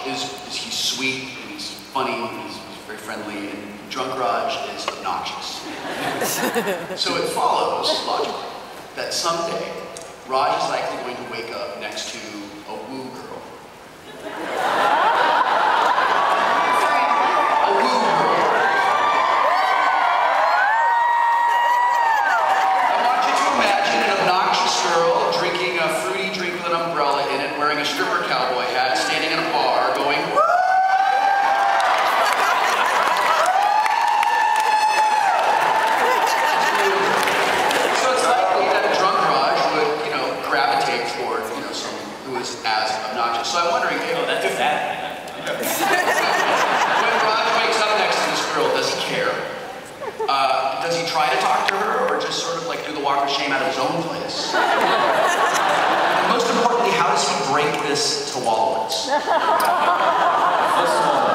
he's sweet, and he's funny, and he's very friendly, and Drunk Raj is obnoxious. So it follows, logically, that someday, Raj is likely going to wake up next to a woo girl. A woo girl. I want you to imagine an obnoxious girl drinking a fruity drink with an umbrella in it, wearing a stripper cowboy hat, standing in a bar, going, woo! So it's likely that Drunk Raj would, you know, gravitate toward, you know, someone who is as obnoxious. So I'm wondering if... Oh, that's bad. When Raj wakes up next to this girl, does he care? Does he try to talk to her, or just sort of like do the walk of shame out of his own place? And most importantly, how does he break this to Wallowitz? First of all,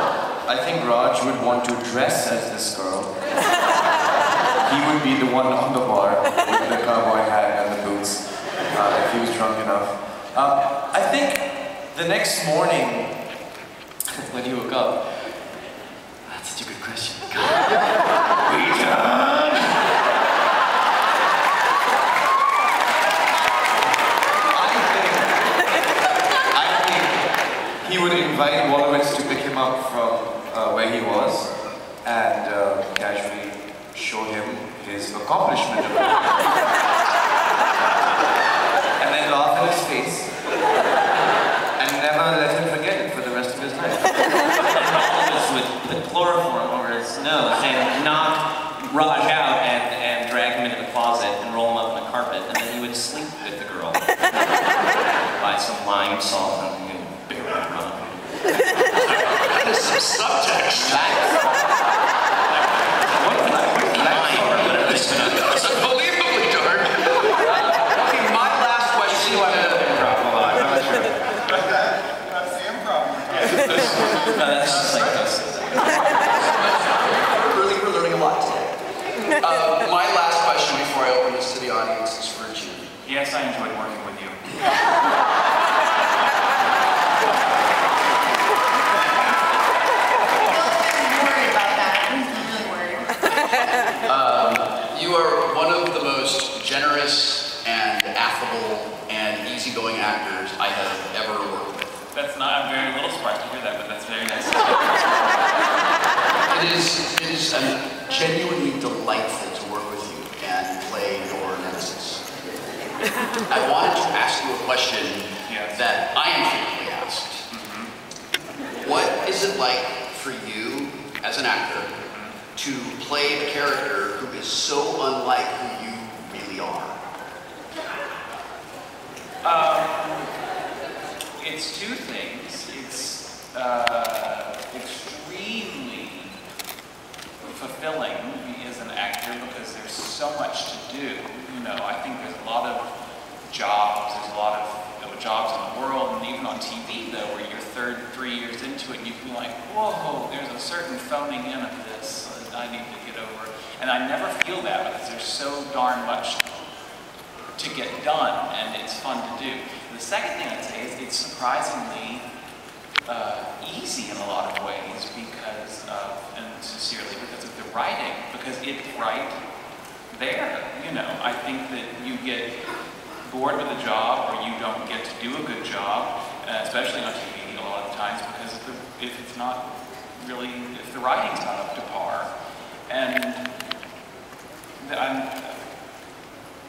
I think Raj would want to dress as this girl. He would be the one on the bar with the cowboy hat and the boots, if he was drunk enough. I think the next morning, when he woke up, That's such a good question. we done. I think he would invite Wallowitz to pick him up from where he was and casually show him his accomplishment of it. And then laugh in his face and never let him forget it for the rest of his life. With chloroform over his nose and knock Raj out and drag him into the closet and roll him up on the carpet, and then he would sleep with the girl. Buy some lime salt and bear rum. There's some subtext. It's unbelievably dark. Okay, my last question. That's just like this. We're learning a lot today. My last question before I open this to the audience is for Jim. Yes, I enjoyed working with you. You are one of the most generous and affable and easygoing actors I have ever worked with. That's not, I'm very little surprised to hear that, but that's very nice. It is genuinely delightful to work with you and play your nemesis. I wanted to ask you a question that I am frequently asked. What is it like for you as an actor to play a character who is so unlike who you really are? It's two things. It's extremely fulfilling as an actor because there's so much to do. You know, I think there's a lot of jobs. There's a lot of jobs in the world, and even on TV, though, where you're 3 years into it, and you feel like, whoa, there's a certain phoning in of this that I need to get over. And I never feel that because there's so darn much to get done, and it's fun to do. The second thing I'd say is it's surprisingly easy in a lot of ways because of, and sincerely, because of the writing, because it's right there. You know, I think that you get bored with a job or you don't get to do a good job, especially on TV a lot of times, because if it's not really, if the writing's not up to par. And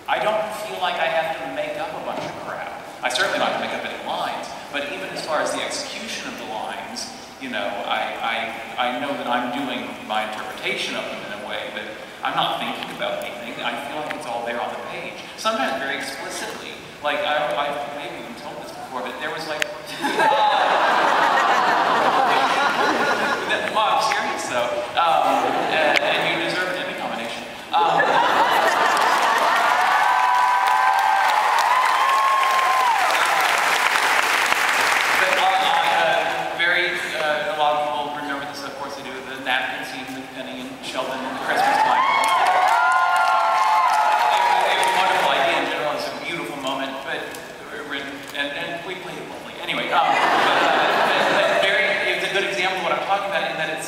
I don't feel like I have to make up a bunch of crap. I certainly don't have to make up any lines, but even as far as the execution of the lines, you know, I know that I'm doing my interpretation of them in a way, but I'm not thinking about anything. I feel like it's all there on the page. Sometimes very explicitly. Like, I've maybe even told this before, but there was like, Mom, I'm serious though, and you deserve an Emmy nomination. A lot of people remember this, of course, they do the napkin scene with Penny and Sheldon and the Christmas time. It was a wonderful idea in general. It's a beautiful moment, but written, and we played it lovely. Anyway,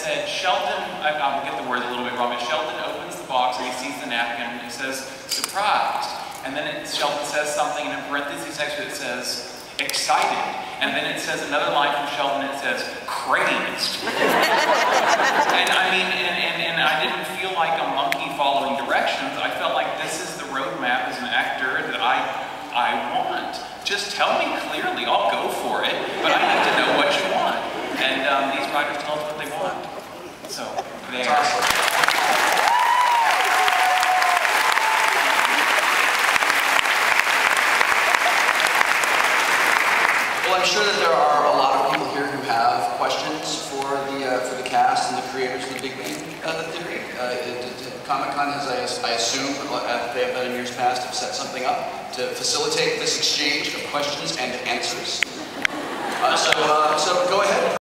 said, Sheldon, I'll get the words a little bit wrong, but Sheldon opens the box and he sees the napkin and he says, surprised. And then Sheldon says something, and in parentheses next to it says, excited. And then it says another line from Sheldon, it says, crazed. And I mean, and I didn't feel like a monkey following directions. I felt like this is the roadmap as an actor that I want. Just tell me clearly, I'll go for it, but I need to know what you want. And these writers tell us what they want. So, there. Well, I'm sure that there are a lot of people here who have questions for the cast and the creators of the Big Bang Theory. Comic-Con has, I assume, they have done in years past, have set something up to facilitate this exchange of questions and